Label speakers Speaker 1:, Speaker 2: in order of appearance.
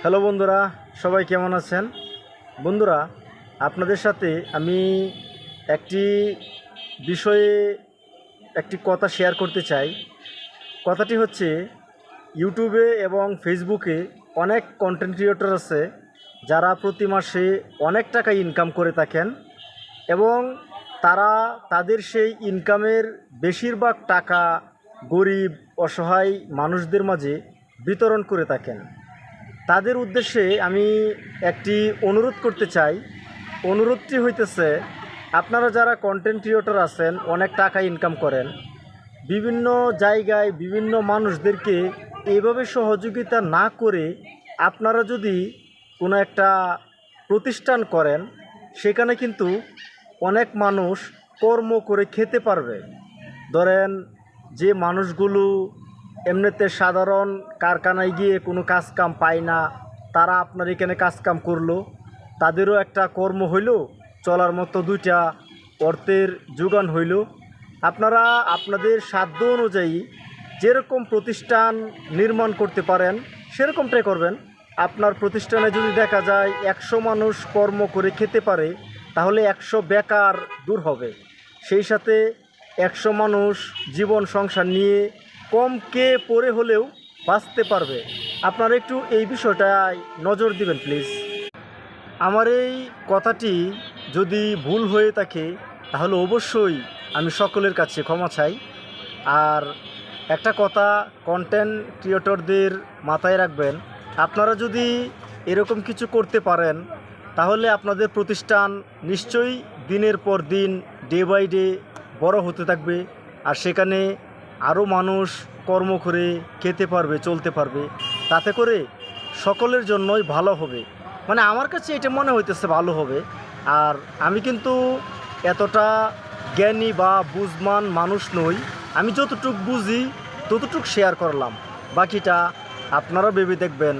Speaker 1: Hello বন্ধুরা, সবাই কেমন আছেন? বন্ধুরা, আপনাদের সাথে আমি একটি বিষয়ে একটি কথা শেয়ার করতে চাই। কথাটি হচ্ছে, ইউটিউবে এবং ফেসবুকে অনেক কন্টেন্ট ক্রিয়েটর আছে যারা প্রতি মাসে অনেক টাকা ইনকাম করে থাকেন এবং তারা তাদের সেই ইনকামের বেশিরভাগ টাকা গরিব অসহায় মানুষদের মাঝে বিতরণ করে থাকেন। তাদের উদ্দেশ্যে আমি একটি অনুরোধ করতে চাই। অনুরোধটি হইতেছে, আপনারা যারা কন্টেন্ট ক্রিয়েটর আছেন, অনেক টাকা ইনকাম করেন, বিভিন্ন জায়গায় বিভিন্ন মানুষদেরকে এইভাবে সহযোগিতা না করে আপনারা যদি কোনো একটা প্রতিষ্ঠান করেন, সেখানে কিন্তু অনেক মানুষ কর্ম করে খেতে পারবে। ধরেন, যে মানুষগুলো এমনিতে সাধারণ কারখানায় গিয়ে কোনো কাজকাম পায় না, তারা আপনার এখানে কাজকাম করলো, তাদেরও একটা কর্ম হইল, চলার মতো দুইটা অর্থের যোগান হইল। আপনারা আপনাদের সাধ্য অনুযায়ী যেরকম প্রতিষ্ঠান নির্মাণ করতে পারেন সেরকমটাই করবেন। আপনার প্রতিষ্ঠানে যদি দেখা যায় 100 মানুষ কর্ম করে খেতে পারে, তাহলে 100 বেকার দূর হবে। সেই সাথে 100 মানুষ জীবন সংসার নিয়ে কমকে পড়ে হলেও বাঁচতে পারবে। আপনারা একটু এই বিষয়টায় নজর দিবেন প্লিজ। আমার এই কথাটি যদি ভুল হয়ে থাকে তাহলে অবশ্যই আমি সকলের কাছে ক্ষমা চাই। আর একটা কথা কন্টেন্ট ক্রিয়েটরদের মাথায় রাখবেন, আপনারা যদি এরকম কিছু করতে পারেন তাহলে আপনাদের প্রতিষ্ঠান নিশ্চয়ই দিনের পর দিন, ডে বাই ডে বড় হতে থাকবে। আর সেখানে আরও মানুষ কর্ম করে খেতে পারবে, চলতে পারবে। তাতে করে সকলের জন্যই ভালো হবে। মানে আমার কাছে এটা মনে হইতেছে ভালো হবে। আর আমি কিন্তু এতটা জ্ঞানী বা বুঝমান মানুষ নই। আমি যতটুক বুঝি ততটুক শেয়ার করলাম, বাকিটা আপনারা ভেবে দেখবেন।